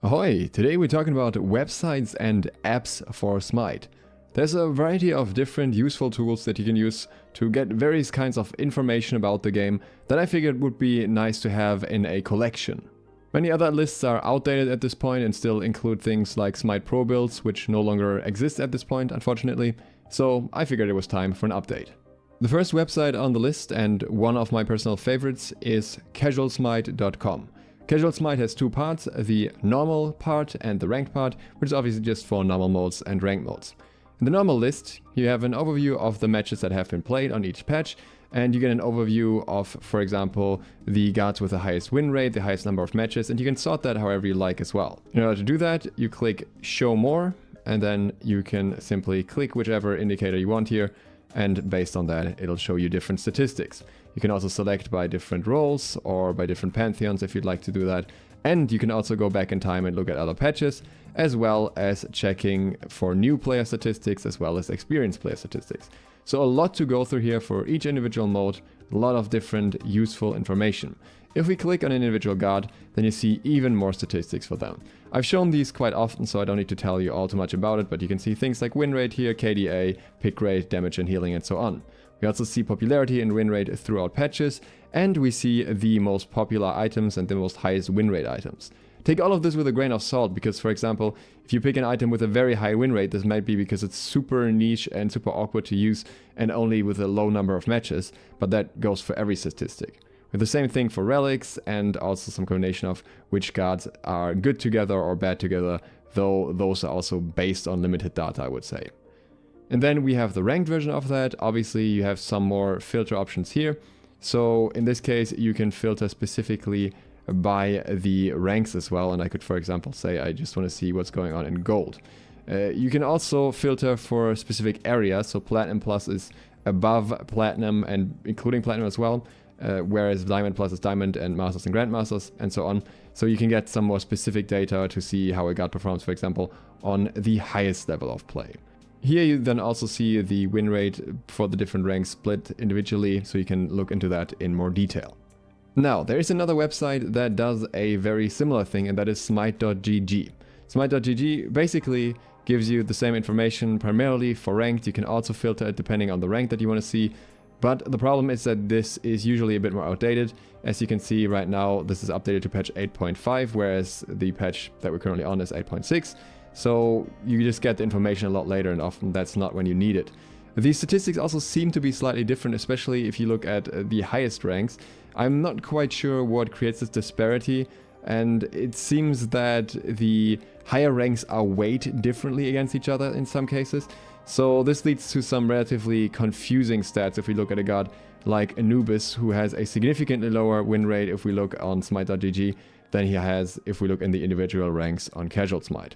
Ahoy! Today we're talking about websites and apps for Smite. There's a variety of different useful tools that you can use to get various kinds of information about the game that I figured would be nice to have in a collection. Many other lists are outdated at this point and still include things like Smite Pro builds, which no longer exist at this point, unfortunately, so I figured it was time for an update. The first website on the list, and one of my personal favorites, is casualsmite.com. Casual Smite has two parts, the normal part and the ranked part, which is obviously just for normal modes and ranked modes. In the normal list, you have an overview of the matches that have been played on each patch, and you get an overview of, for example, the guards with the highest win rate, the highest number of matches, and you can sort that however you like as well. In order to do that, you click Show More, and then you can simply click whichever indicator you want here, and based on that, it'll show you different statistics. You can also select by different roles or by different pantheons if you'd like to do that. And you can also go back in time and look at other patches, as well as checking for new player statistics as well as experienced player statistics. So a lot to go through here for each individual mode, a lot of different useful information. If we click on an individual guard, then you see even more statistics for them. I've shown these quite often, so I don't need to tell you all too much about it, but you can see things like win rate here, KDA, pick rate, damage and healing, and so on. We also see popularity and win rate throughout patches, and we see the most popular items and the most highest win rate items. Take all of this with a grain of salt, because for example, if you pick an item with a very high win rate, this might be because it's super niche and super awkward to use and only with a low number of matches, but that goes for every statistic. With the same thing for relics, and also some combination of which guards are good together or bad together, though those are also based on limited data, I would say. And then we have the ranked version of that. Obviously you have some more filter options here. So in this case you can filter specifically by the ranks as well, and I could for example say I just want to see what's going on in gold. You can also filter for specific areas, so Platinum Plus is above Platinum and including Platinum as well. Whereas Diamond Plus is Diamond and Masters and Grandmasters and so on. So you can get some more specific data to see how a guard performs, for example, on the highest level of play. Here you then also see the win rate for the different ranks split individually, so you can look into that in more detail. Now, there is another website that does a very similar thing, and that is Smite.gg. Smite.gg basically gives you the same information primarily for ranked. You can also filter it depending on the rank that you want to see. But the problem is that this is usually a bit more outdated. As you can see right now, this is updated to patch 8.5, whereas the patch that we're currently on is 8.6. So you just get the information a lot later, and often that's not when you need it. These statistics also seem to be slightly different, especially if you look at the highest ranks. I'm not quite sure what creates this disparity, and it seems that the higher ranks are weighted differently against each other in some cases. So this leads to some relatively confusing stats if we look at a guard like Anubis, who has a significantly lower win rate if we look on Smite.gg than he has if we look in the individual ranks on Casual Smite.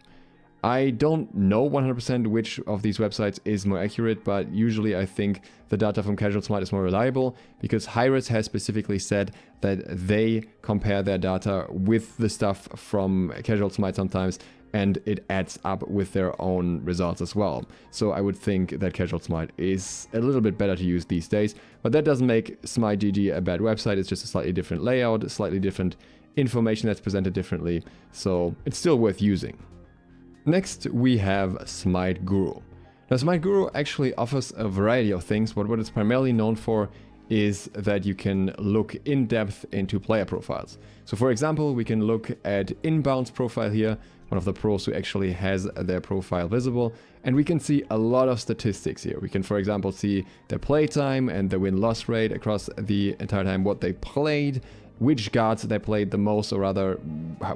I don't know 100% which of these websites is more accurate, but usually I think the data from Casual Smite is more reliable, because Hi-Rez has specifically said that they compare their data with the stuff from Casual Smite sometimes, and it adds up with their own results as well. So I would think that Casual Smite is a little bit better to use these days, but that doesn't make Smite.gg a bad website. It's just a slightly different layout, slightly different information that's presented differently, so it's still worth using. Next we have Smite Guru. Now Smite Guru actually offers a variety of things, but what it's primarily known for is that you can look in depth into player profiles. So for example, we can look at Inbound's profile here, one of the pros who actually has their profile visible, and we can see a lot of statistics here. We can, for example, see their playtime and the win-loss rate across the entire time, what they played, which guards they played the most, or rather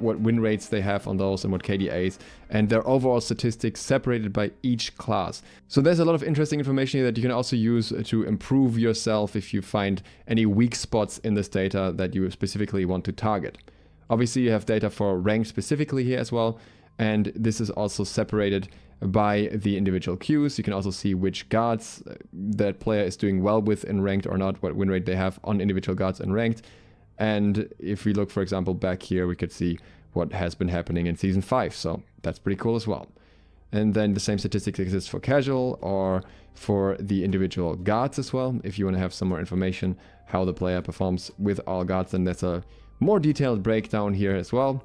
what win rates they have on those and what KDAs, and their overall statistics separated by each class. So there's a lot of interesting information here that you can also use to improve yourself if you find any weak spots in this data that you specifically want to target. Obviously you have data for ranked specifically here as well, and this is also separated by the individual queues. You can also see which guards that player is doing well with in ranked or not, what win rate they have on individual guards in ranked. And if we look, for example, back here, we could see what has been happening in Season 5, so that's pretty cool as well. And then the same statistics exist for casual or for the individual guards as well. If you want to have some more information how the player performs with all guards, then there's a more detailed breakdown here as well.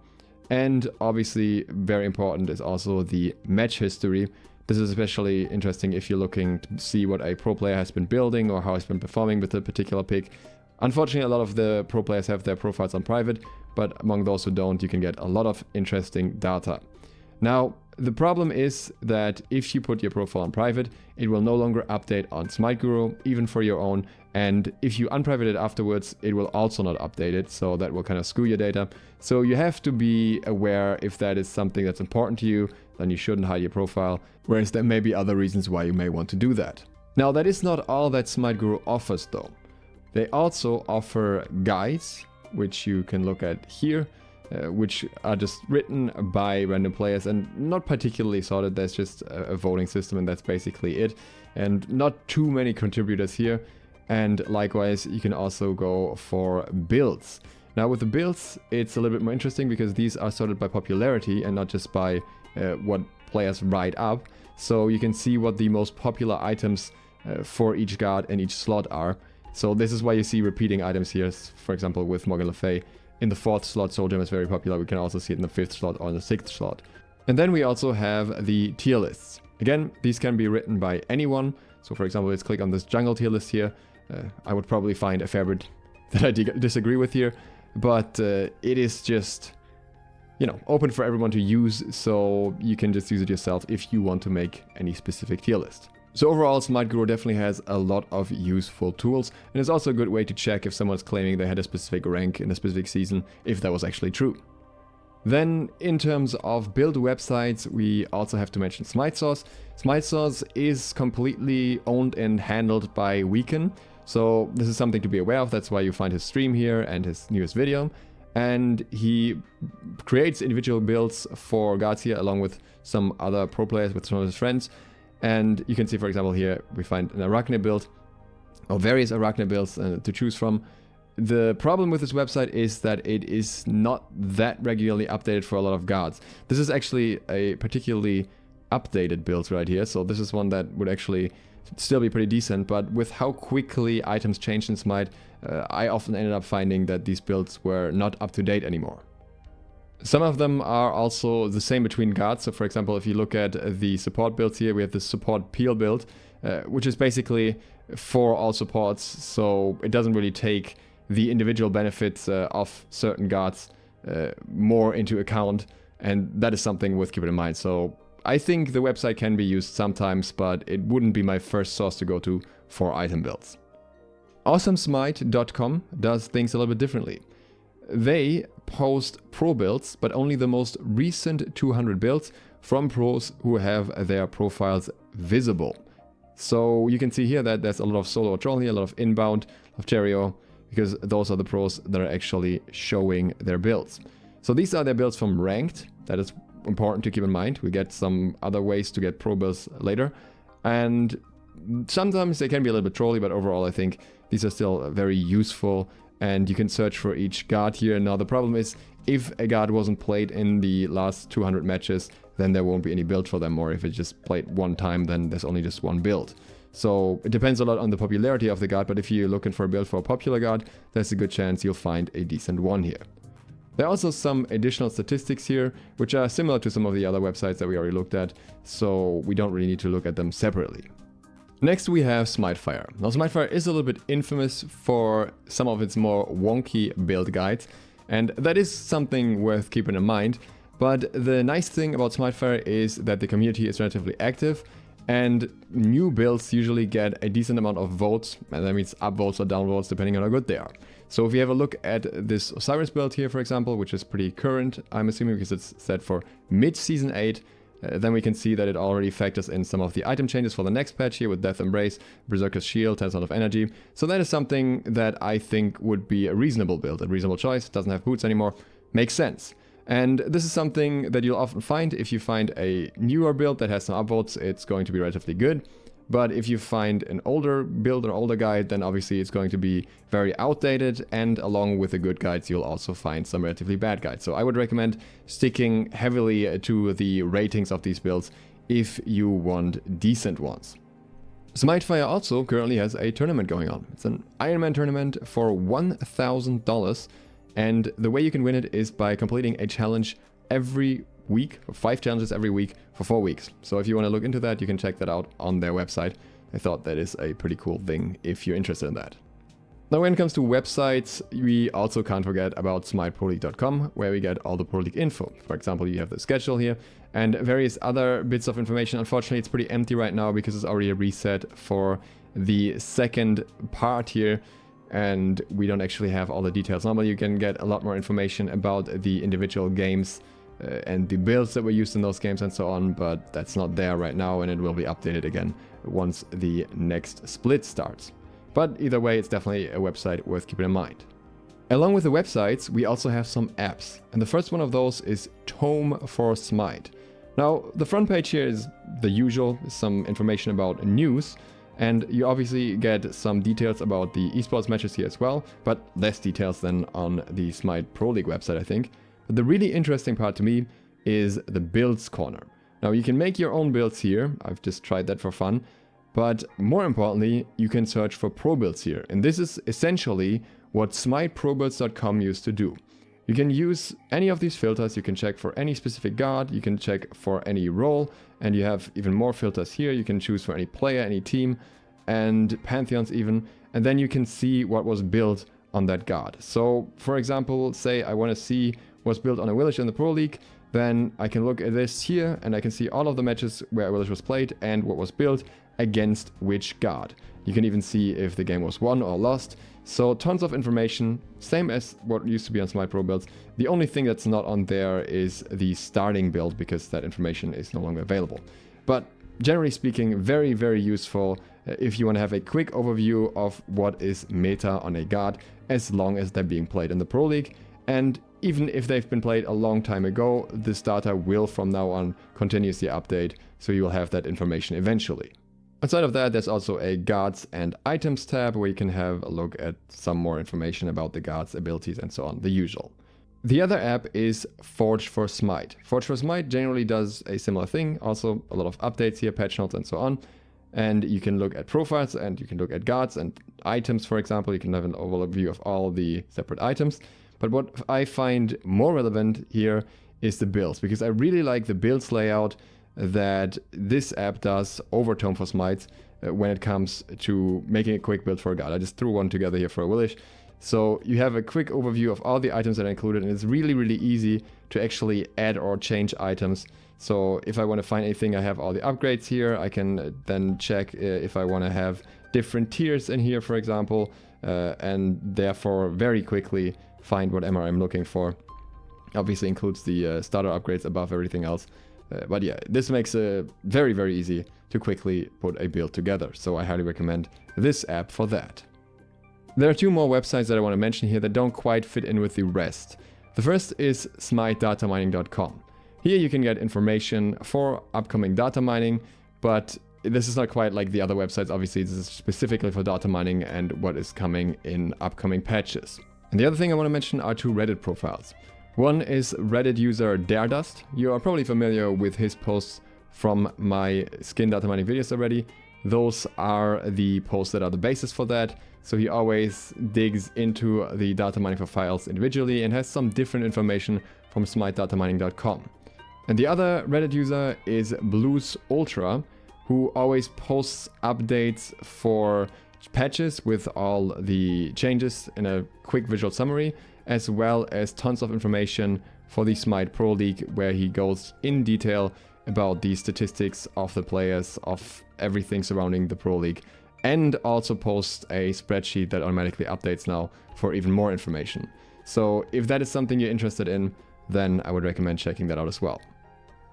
And obviously very important is also the match history. This is especially interesting if you're looking to see what a pro player has been building or how he's been performing with a particular pick. Unfortunately, a lot of the pro players have their profiles on private, but among those who don't, you can get a lot of interesting data. Now, the problem is that if you put your profile on private, it will no longer update on Smite Guru, even for your own. And if you unprivate it afterwards, it will also not update it, so that will kind of screw your data. So you have to be aware if that is something that's important to you, then you shouldn't hide your profile, whereas there may be other reasons why you may want to do that. Now, that is not all that Smite Guru offers though. They also offer guides, which you can look at here, which are just written by random players and not particularly sorted. There's just a voting system and that's basically it. And not too many contributors here. And likewise, you can also go for builds. Now with the builds, it's a little bit more interesting because these are sorted by popularity and not just by what players write up. So you can see what the most popular items for each guard and each slot are. So this is why you see repeating items here, for example with Morgan Le Fay. In the 4th slot, Soul Gem is very popular. We can also see it in the 5th slot or in the 6th slot. And then we also have the tier lists. Again, these can be written by anyone. So for example, let's click on this jungle tier list here. I would probably find a fair bit that I disagree with here. But it is just, you know, open for everyone to use. So you can just use it yourself if you want to make any specific tier list. So overall, Smite Guru definitely has a lot of useful tools, and it's also a good way to check if someone's claiming they had a specific rank in a specific season, if that was actually true. Then, in terms of build websites, we also have to mention SmiteSource. SmiteSource is completely owned and handled by Weekend, so this is something to be aware of. That's why you find his stream here and his newest video. And he creates individual builds for guards here, along with some other pro players, with some of his friends. And you can see, for example, here we find an Arachne build, or various Arachne builds to choose from. The problem with this website is that it is not that regularly updated for a lot of guards. This is actually a particularly updated build right here, so this is one that would actually still be pretty decent, but with how quickly items change in Smite, I often ended up finding that these builds were not up to date anymore. Some of them are also the same between guards. So for example, if you look at the support builds here, we have the support peel build, which is basically for all supports. So it doesn't really take the individual benefits of certain guards more into account. And that is something worth keeping in mind. So I think the website can be used sometimes, but it wouldn't be my first source to go to for item builds. AwesomeSmite.com does things a little bit differently. They post pro builds, but only the most recent 200 builds from pros who have their profiles visible. So you can see here that there's a lot of solo or troll here, a lot of inbound, of Cherio, because those are the pros that are actually showing their builds. So these are their builds from ranked. That is important to keep in mind. We get some other ways to get pro builds later. And sometimes they can be a little bit trolly, but overall I think these are still very useful. And you can search for each guard here. Now the problem is, if a guard wasn't played in the last 200 matches, then there won't be any build for them. Or if it's just played one time, then there's only just one build. So it depends a lot on the popularity of the guard, but if you're looking for a build for a popular guard, there's a good chance you'll find a decent one here. There are also some additional statistics here, which are similar to some of the other websites that we already looked at, so we don't really need to look at them separately. Next we have Smitefire. Now Smitefire is a little bit infamous for some of its more wonky build guides, and that is something worth keeping in mind. But the nice thing about Smitefire is that the community is relatively active, and new builds usually get a decent amount of votes, and that means upvotes or downvotes depending on how good they are. So if you have a look at this Osiris build here, for example, which is pretty current, I'm assuming, because it's set for mid-season 8, then we can see that it already factors in some of the item changes for the next patch here with Death Embrace, Berserker's Shield, 10 of energy. So that is something that I think would be a reasonable build, a reasonable choice. Doesn't have boots anymore, makes sense. And this is something that you'll often find. If you find a newer build that has some upvotes, it's going to be relatively good. But if you find an older build or older guide, then obviously it's going to be very outdated, and along with the good guides, you'll also find some relatively bad guides. So I would recommend sticking heavily to the ratings of these builds if you want decent ones. Smitefire also currently has a tournament going on. It's an Ironman Tournament for $1,000, and the way you can win it is by completing a challenge every week, 5 challenges every week for 4 weeks. So if you want to look into that, you can check that out on their website. I thought that is a pretty cool thing if you're interested in that. Now when it comes to websites, we also can't forget about SmiteProLeague.com, where we get all the Pro League info. For example, you have the schedule here and various other bits of information. Unfortunately, it's pretty empty right now because it's already a reset for the second part here, and we don't actually have all the details. Normally you can get a lot more information about the individual games and the builds that were used in those games and so on, but that's not there right now, and it will be updated again once the next split starts. But either way, it's definitely a website worth keeping in mind. Along with the websites, we also have some apps, and the first one of those is Tome for Smite. Now, the front page here is the usual, some information about news, and you obviously get some details about the esports matches here as well, but less details than on the Smite Pro League website, I think. But the really interesting part to me is the builds corner. Now, you can make your own builds here. I've just tried that for fun. But more importantly, you can search for pro builds here. And this is essentially what SmiteProBuilds.com used to do. You can use any of these filters. You can check for any specific god. You can check for any role. And you have even more filters here. You can choose for any player, any team, and pantheons even. And then you can see what was built on that god. So, for example, say I want to see what's built on a village in the Pro League. Then I can look at this here and I can see all of the matches where a village was played and what was built against which god. You can even see if the game was won or lost. So tons of information, same as what used to be on Smite Pro builds. The only thing that's not on there is the starting build, because that information is no longer available. But generally speaking, very, very useful if you want to have a quick overview of what is meta on a god, as long as they're being played in the Pro League. And even if they've been played a long time ago, this data will from now on continuously update, so you will have that information eventually. Outside of that, there's also a Gods and Items tab where you can have a look at some more information about the gods, abilities, and so on, the usual. The other app is Forge for Smite. Forge for Smite generally does a similar thing, also a lot of updates here, patch notes, and so on. And you can look at profiles, and you can look at gods and items, for example. You can have an overview of all the separate items. But what I find more relevant here is the builds, because I really like the builds layout that this app does over Tome for Smite when it comes to making a quick build for a god. I just threw one together here for a village. So you have a quick overview of all the items that are included, and it's really, really easy to actually add or change items. So if I want to find anything, I have all the upgrades here. I can then check if I want to have different tiers in here, for example, and therefore very quickly find whatever I'm looking for. Obviously includes the starter upgrades above everything else. But yeah, this makes it very, very easy to quickly put a build together. So I highly recommend this app for that. There are two more websites that I want to mention here that don't quite fit in with the rest. The first is SmiteDatamining.com. Here you can get information for upcoming data mining, but this is not quite like the other websites. Obviously, this is specifically for data mining and what is coming in upcoming patches. And the other thing I want to mention are two Reddit profiles. One is Reddit user Daredust. You are probably familiar with his posts from my skin data mining videos already. Those are the posts that are the basis for that. So he always digs into the data mining for files individually and has some different information from SmiteDatamining.com. And the other Reddit user is Blues Ultra, who always posts updates for patches with all the changes in a quick visual summary, as well as tons of information for the Smite Pro League, where he goes in detail about the statistics of the players, of everything surrounding the Pro League, and also posts a spreadsheet that automatically updates now for even more information. So if that is something you're interested in, then I would recommend checking that out as well.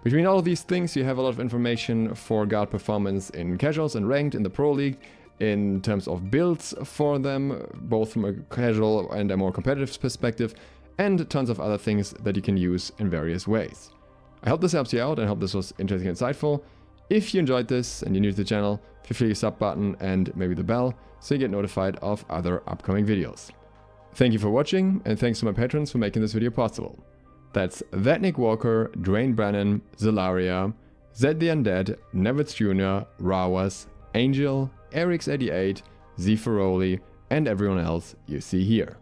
Between all of these things, you have a lot of information for guard performance in casuals and ranked in the Pro League, in terms of builds for them, both from a casual and a more competitive perspective, and tons of other things that you can use in various ways. I hope this helps you out and hope this was interesting and insightful. If you enjoyed this and you're new to the channel, feel free to sub button and maybe the bell so you get notified of other upcoming videos. Thank you for watching, and thanks to my patrons for making this video possible. That's That Nick Walker, Drain Brennan, Zelaria, Zed the Undead, Nevitz Jr., Rawas, Angel, Eric's88, Z Ferroli, and everyone else you see here.